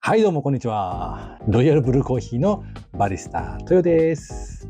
はい、どうもこんにちは。ロイヤルブルーコーヒーのバリスタ豊です。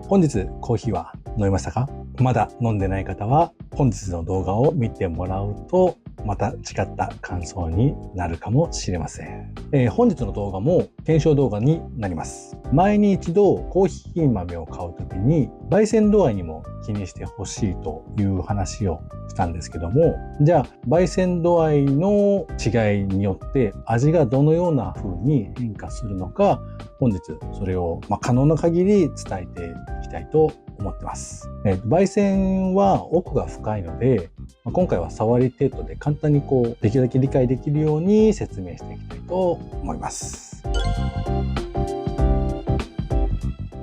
本日コーヒーは飲みましたか？まだ飲んでない方は本日の動画を見てもらうとまた違った感想になるかもしれません。本日の動画も検証動画になります。前に一度コーヒー豆を買うときに焙煎度合いにも気にしてほしいという話をしたんですけども、じゃあ焙煎度合いの違いによって味がどのような風に変化するのか、本日それを可能な限り伝えていきたいと思ってます。焙煎は奥が深いので、今回は触り程度で簡単にできるだけ理解できるように説明していきたいと思います。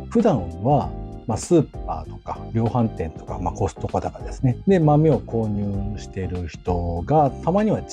普段はスーパーとか量販店とか、コストコ高ですね。で、豆を購入している人がたまには違う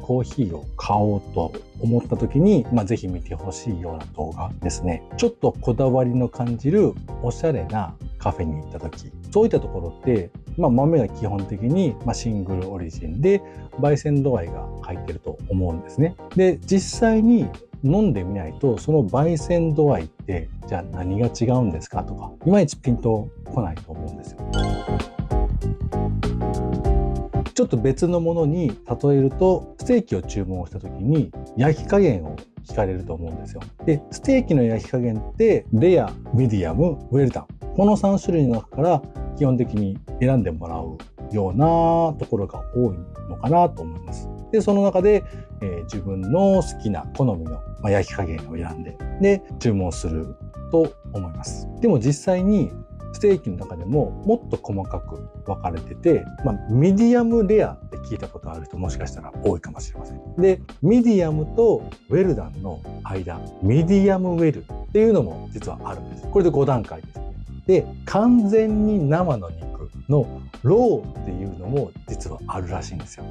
コーヒーを買おうと思った時に、ぜひ見てほしいような動画ですね。ちょっとこだわりの感じるおしゃれなカフェに行った時、そういったところって、豆が基本的にシングルオリジンで焙煎度合いが書いてると思うんですね。で、実際に飲んでみないとその焙煎度合いってじゃあ何が違うんですかとかいまいちピンとこないと思うんですよ。ちょっと別のものに例えると、ステーキを注文した時に焼き加減を聞かれると思うんですよ。で、ステーキの焼き加減ってレア、ミディアム、ウェルダン、この3種類の中から基本的に選んでもらうようなところが多いのかなと思います。で、その中で、自分の好きな好みの、焼き加減を選んで注文すると思います。でも実際にステーキの中でももっと細かく分かれてて、ミディアムレアって聞いたことある人もしかしたら多いかもしれません。で、ミディアムとウェルダンの間、ミディアムウェルっていうのも実はあるんです。これで5段階ですね。で、完全に生の肉のローっていうのも実はあるらしいんですよ。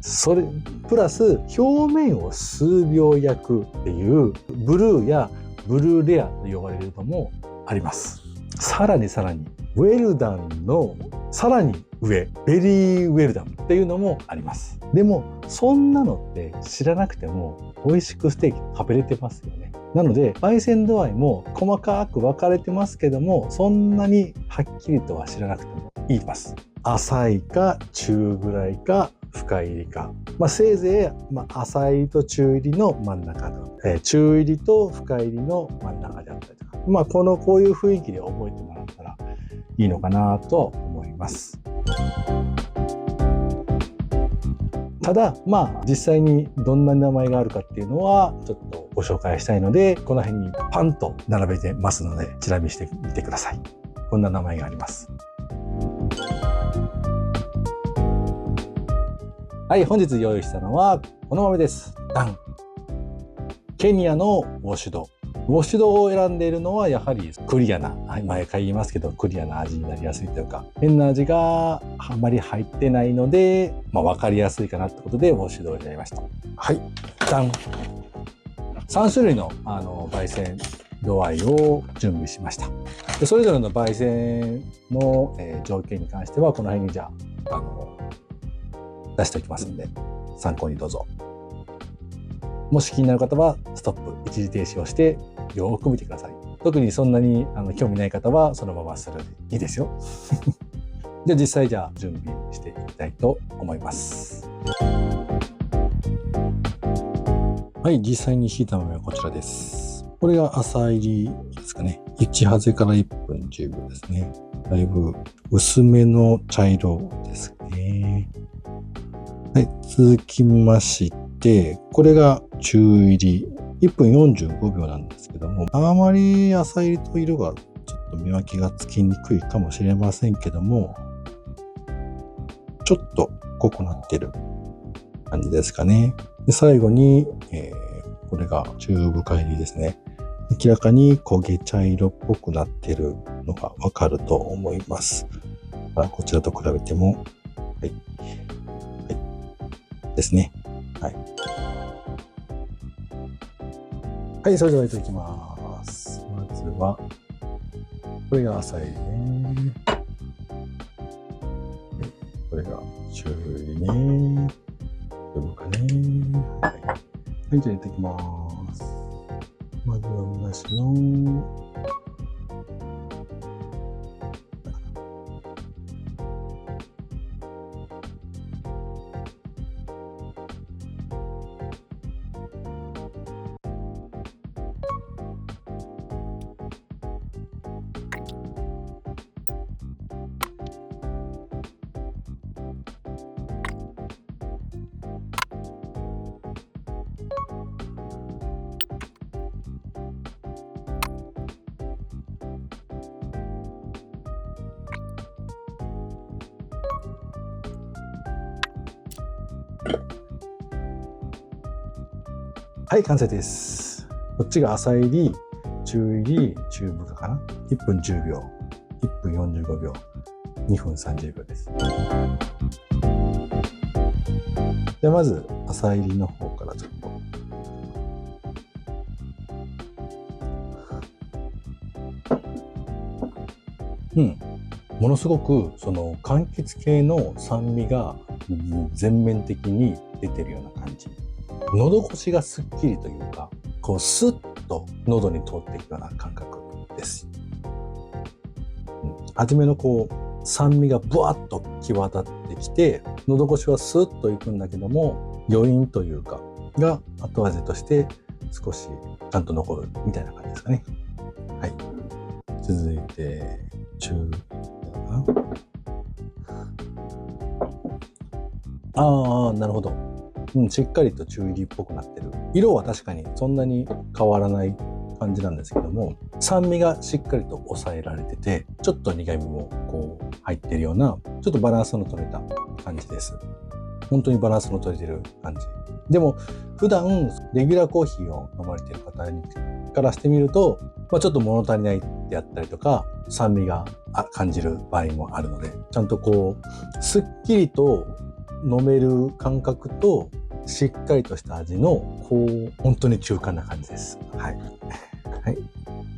それプラス表面を数秒焼くっていうブルーやブルーレアと呼ばれるのもあります。さらにウェルダンのさらに上、ベリーウェルダンっていうのもあります。でもそんなのって知らなくても美味しくステーキ食べれてますよね。なので焙煎度合いも細かく分かれてますけども、そんなにはっきりとは知らなくてもいいます。浅いか中ぐらいか深入りか、せいぜい、浅入りと中入りの真ん中の、中入りと深入りの真ん中であったりとか、こういう雰囲気で覚えてもらったらいいのかなと思います。ただ実際にどんな名前があるかっていうのはちょっとご紹介したいので、この辺にパンと並べてますのでチラ見してみてください。こんな名前があります。はい、本日用意したのはこの豆です。ダン。ケニアのウォッシュド。ウォッシュドを選んでいるのはやはりクリアな、毎回言いますけどクリアな味になりやすいというか、変な味があまり入ってないので、分かりやすいかなってことでウォッシュドを選びました。はい、ダン。3種類の焙煎度合いを準備しました。でそれぞれの焙煎の、条件に関してはこの辺にじゃあ出しておきますので参考にどうぞ。もし気になる方はストップ、一時停止をしてよく見てください。特にそんなに興味ない方はそのままスルーでいいですよ。で実際じゃあ準備していきたいと思います。はい、実際に引いた豆はこちらです。これが浅入りですかね。1ハゼから1分10秒ですね。だいぶ薄めの茶色ですね。はい、続きまして、これが中入り。1分45秒なんですけども、あまり浅入りと色がちょっと見分けがつきにくいかもしれませんけども、ちょっと濃くなってる感じですかね。で最後に、これが中深入りですね。明らかに焦げ茶色っぽくなってるのがわかると思います。こちらと比べても、はい、ですね。はい。はい、それでは入れていきます。まずは、これが浅いね。これが中入りね。どうかね。はい。はい、じゃあ入れていきます。まずはみなしのはい、完成です。こっちが浅入り、中入り、中深かな。1分10秒、1分45秒、2分30秒です。ではまず浅入りの方からちょっと。ものすごくその柑橘系の酸味が全面的に出てるような感じ。喉越しがすっきりというか、こうスッと喉に通っていくような感覚です。初めのこう酸味がブワッと際立ってきて、喉越しはスッといくんだけども、余韻というかが後味として少しちゃんと残るみたいな感じですかね。はい。続いて中かな。なるほど。しっかりと中入りっぽくなってる。色は確かにそんなに変わらない感じなんですけども、酸味がしっかりと抑えられてて、ちょっと苦味もこう入ってるような、ちょっとバランスの取れた感じです。本当にバランスの取れてる感じ。でも普段レギュラーコーヒーを飲まれている方からしてみると、ちょっと物足りないであったりとか、酸味が感じる場合もあるので、ちゃんとこうすっきりと飲める感覚としっかりとした味のこう本当に中間な感じです。はい、はい、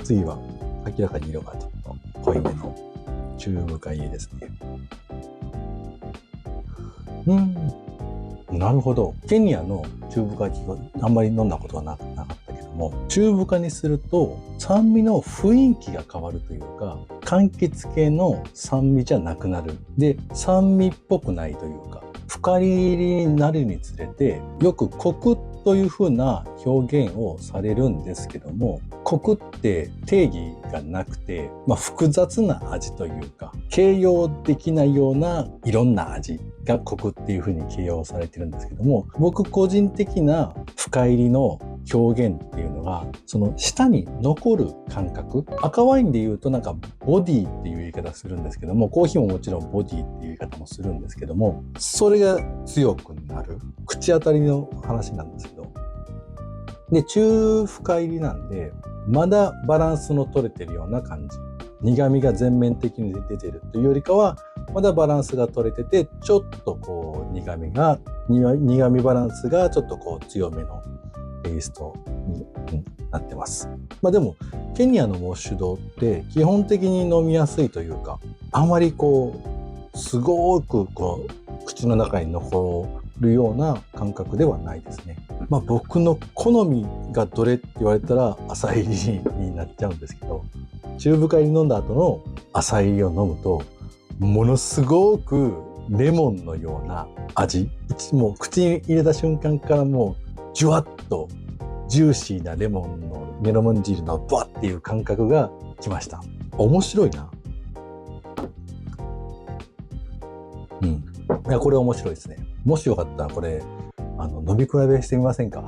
次は明らかに色がちょっと濃いめの中深いですね。なるほど。ケニアの中深きはあんまり飲んだことはなかったけども、中深にすると酸味の雰囲気が変わるというか、柑橘系の酸味じゃなくなる。で、酸味っぽくないというか、深入りになるにつれて、よくコクというふうな表現をされるんですけども、コクって定義がなくて、複雑な味というか、形容できないようないろんな味がコクっていうふうに形容されてるんですけども、僕個人的な深入りの表現っていうのが、その舌に残る感覚。赤ワインで言うとなんかボディっていう言い方するんですけども、コーヒーももちろんボディっていう言い方もするんですけども、それが強くなる口当たりの話なんですけど、で中深入りなんでまだバランスの取れてるような感じ。苦味が全面的に出てるというよりかは、まだバランスが取れてて、ちょっとこう苦味バランスがちょっとこう強めのテイストになってます。でもケニアのウォッシュドって基本的に飲みやすいというか、あまりこうすごくこう口の中に残るような感覚ではないですね。僕の好みがどれって言われたら浅入りになっちゃうんですけど、中深入り飲んだ後の浅入りを飲むとものすごくレモンのような味、もう口に入れた瞬間からもうジュワッとジューシーなレモン汁のバッっていう感覚がきました。面白いな。いや、これ面白いですね。もしよかったらこれ飲み比べしてみませんか？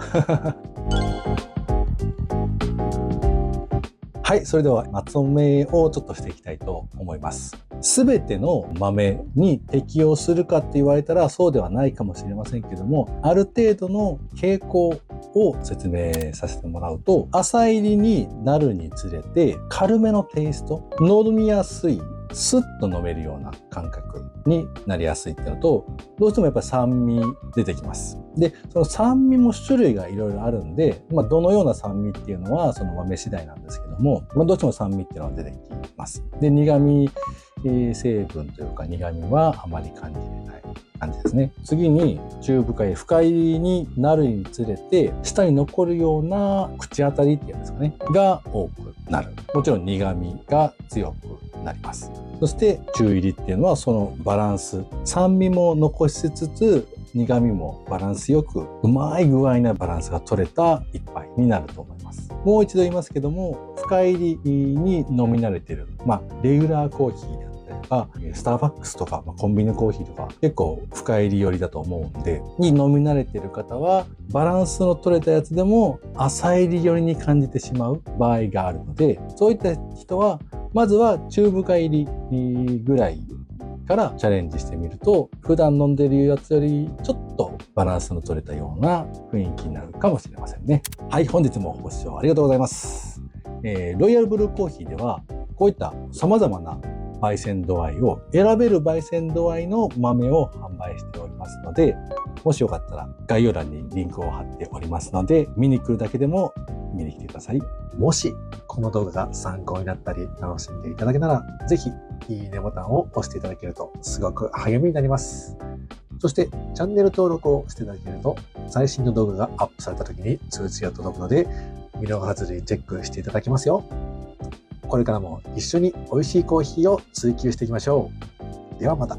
はい、それではまとめをちょっとしていきたいと思います。すべての豆に適用するかって言われたらそうではないかもしれませんけども、ある程度の傾向を説明させてもらうと、浅入りになるにつれて軽めのテイスト、飲みやすい、スッと飲めるような感覚になりやすいっていうのと、どうしてもやっぱり酸味出てきます。で、その酸味も種類がいろいろあるんで、どのような酸味っていうのはその豆次第なんですけども、どうしても酸味っていうのは出てきます。で、苦味成分というか苦味はあまり感じれない感じですね。次に中深い深入りになるにつれて舌に残るような口当たりっていうんですかねが多くなる。もちろん苦味が強くなります。そして中入りっていうのはそのバランス、酸味も残しつつ苦味もバランスよくうまい具合なバランスが取れた一杯になると思います。もう一度言いますけども、深入りに飲み慣れている、レギュラーコーヒーであったりとかスターバックスとか、コンビニコーヒーとか結構深入り寄りだと思うんでに飲み慣れている方はバランスの取れたやつでも浅入り寄りに感じてしまう場合があるので、そういった人はまずは中深入りぐらいからチャレンジしてみると、普段飲んでるやつよりちょっとバランスの取れたような雰囲気になるかもしれませんね。はい、本日もご視聴ありがとうございます。ロイヤルブルーコーヒーではこういった様々な焙煎度合いを選べる焙煎度合いの豆を販売しておりますので、もしよかったら概要欄にリンクを貼っておりますので、見に来るだけでも見に来てください。もしこの動画が参考になったり楽しんでいただけたら、ぜひいいねボタンを押していただけるとすごく励みになります。そしてチャンネル登録をしていただけると最新の動画がアップされた時に通知が届くので、見逃さずにチェックしていただけますよ。これからも一緒に美味しいコーヒーを追求していきましょう。ではまた。